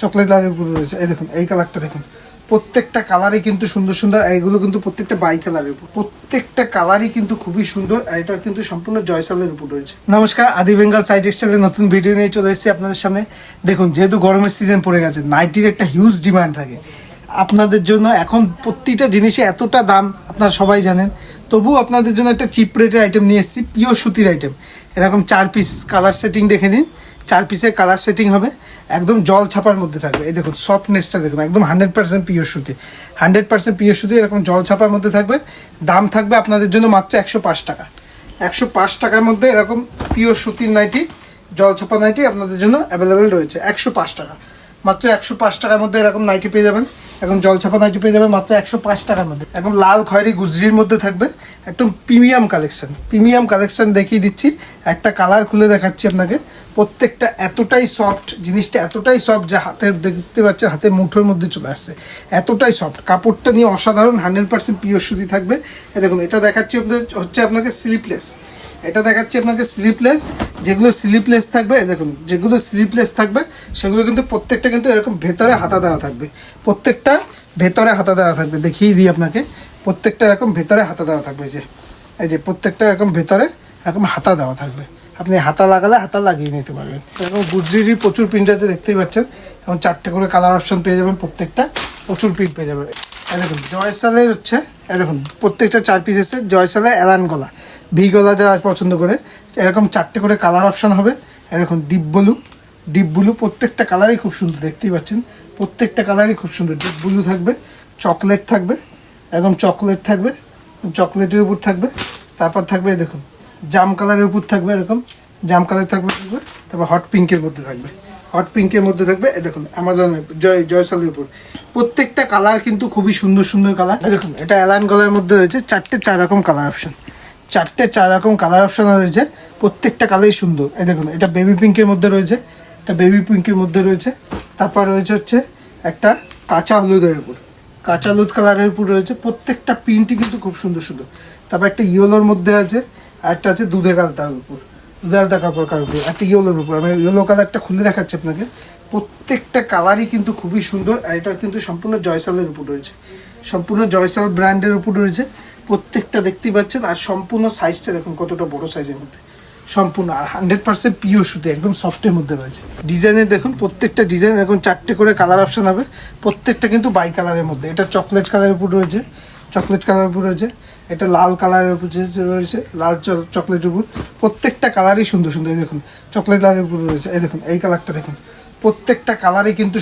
Chocolate লালের উপর রয়েছে। এই দেখুন এই কালারটা দেখুন, প্রত্যেকটা কালারই কিন্তু সুন্দর সুন্দর। এইগুলো কিন্তু প্রত্যেকটা বাই কালারের উপর, প্রত্যেকটা কালারই কিন্তু খুবই সুন্দর। আর এটা কিন্তু সম্পূর্ণ জয়সালের উপর রয়েছে। নমস্কার, আদি বেঙ্গল সাইড টেক্সটাইলের নতুন ভিডিও নিয়ে চলে এসেছি আপনাদের সামনে। দেখুন, যেহেতু গরমের সিজন পড়ে গেছে, নাইটির একটা হিউজ ডিমান্ড থাকে আপনাদের জন্য। এখন প্রতিটা জিনিসে এতটা দাম আপনারা সবাই জানেন, তবুও আপনাদের জন্য একটা চিপ রেটের আইটেম নিয়ে এসেছি, পিওর সুতির আইটেম। এরকম 4 পিস কালার সেটিং দেখে নিন, 4 পিসের কালার সেটিং হবে, একদম জল ছাপার মধ্যে থাকবে। এই দেখুন সফটনেসটা দেখুন, একদম 100% পিওর সুতি, 100% পিওর সুতি, এরকম জল ছাপার মধ্যে থাকবে। দাম থাকবে আপনাদের জন্য মাত্র 105 টাকা। 105 টাকার মধ্যে এরকম পিওর সুতির নাইটি, জল ছাপা নাইটি আপনাদের জন্য অ্যাভেলেবেল রয়েছে। 105 টাকা, মাত্র 105 টাকার মধ্যে এরকম নাইটি পেয়ে যাবেন। এখন জল ছাপা নাইটি পেয়ে যাবেন মাত্র 105 টাকার মধ্যে। এখন লাল খয়েরি গুজরির মধ্যে থাকবে, একদম প্রিমিয়াম কালেকশন। প্রিমিয়াম কালেকশন দেখিয়ে দিচ্ছি, একটা কালার খুলে দেখাচ্ছি আপনাকে। প্রত্যেকটা এতটাই সফট, জিনিসটা এতটাই সফট যে হাতের দেখতে পাচ্ছেন, হাতে মুঠোর মধ্যে চলে আসছে, এতটাই সফট। কাপড়টা নিয়ে অসাধারণ, 100% পিওর সুতি থাকবে। দেখুন, এটা দেখাচ্ছি হচ্ছে আপনাকে স্লিপলেস। এটা দেখাচ্ছি আপনাকে স্লিপলেস। যেগুলো স্লিপলেস থাকবে, দেখুন যেগুলো স্লিপলেস থাকবে সেগুলো কিন্তু প্রত্যেকটা কিন্তু এরকম ভেতরে হাতা দেওয়া থাকবে, প্রত্যেকটা ভেতরে হাতা দেওয়া থাকবে। দেখিয়ে দিই আপনাকে, প্রত্যেকটা এরকম ভেতরে হাতা দেওয়া থাকবে। এই যে প্রত্যেকটা এরকম ভেতরে এরকম হাতা দেওয়া থাকবে, আপনি হাতা লাগালে হাতা লাগিয়ে নিতে পারবেন। এরকম গুজরিরই প্রচুর প্রিন্ট আছে, দেখতেই পাচ্ছেন। এবং 4টে করে কালার অপশন পেয়ে যাবেন, প্রত্যেকটা প্রচুর প্রিন্ট পেয়ে যাবেন। দেখুন জয়সালের হচ্ছে, দেখুন প্রত্যেকটা 4 পিস এসে জয়সালের এলান গলা, ভি গলা যারা পছন্দ করে, এরকম 4টে করে কালার অপশন হবে। দেখুন ডিপ ব্লু, প্রত্যেকটা কালারই খুব সুন্দর, দেখতেই পাচ্ছেন। প্রত্যেকটা কালারই খুব সুন্দর। ডিপ ব্লু থাকবে, চকলেট থাকবে, এরকম চকলেট থাকবে, চকলেটের উপর থাকবে। তারপর থাকবে দেখুন জাম কালারের উপর থাকবে, এরকম জাম কালার থাকবে। তারপর হট পিঙ্কের মধ্যে থাকবে, হট পিঙ্কের মধ্যে থাকবে। দেখুন অ্যামাজনের জয়সালের উপর প্রত্যেকটা কালার কিন্তু খুবই সুন্দর সুন্দর কালার। দেখুন এটা অ্যালান গলার মধ্যে রয়েছে, 4 রকম কালার অপশন, 4 রকম কালার অপশন রয়েছে। প্রত্যেকটা কালারই সুন্দর। এই দেখুন এটা বেবি পিঙ্কের মধ্যে রয়েছে, এটা বেবি পিঙ্কের মধ্যে রয়েছে। তারপর রয়েছে হচ্ছে একটা কাঁচা হলুদের উপর, কাঁচা হলুদ কালারের উপর রয়েছে। প্রত্যেকটা প্রিন্টই কিন্তু খুব সুন্দর সুন্দর। তারপর একটা ইয়েলোর মধ্যে আছে, আর একটা আছে দুধে গালতার উপর, দুধে গালতা কাপড় উপর, একটা ইয়েলোর উপর। আমি ইয়েলো কালারটা খুলে দেখাচ্ছি আপনাকে। প্রত্যেকটা কালারই কিন্তু খুবই সুন্দর। আর এটা কিন্তু সম্পূর্ণ জয়সালের উপর রয়েছে, সম্পূর্ণ জয়সাল ব্র্যান্ডের উপর রয়েছে। প্রত্যেকটা দেখতেই পাচ্ছেন। আর সম্পূর্ণ সাইজটা দেখুন কতটা বড় সাইজের মধ্যে, সম্পূর্ণ। আর 100% পিওর সুতি, একদম সফটের মধ্যে রয়েছে। ডিজাইনের দেখুন প্রত্যেকটা ডিজাইন এরকম 4টে করে কালার অপশন হবে, প্রত্যেকটা কিন্তু বাই কালারের মধ্যে। এটা চকলেট কালারের উপর রয়েছে, চকলেট কালারের উপর রয়েছে। এটা লাল কালারের উপর রয়েছে, লাল চকলেটের উপর। প্রত্যেকটা কালারই সুন্দর সুন্দর। দেখুন চকলেট লালের উপর রয়েছে। এই দেখুন এই কালারটা দেখুন, প্রত্যেকটা কালারই কিন্তু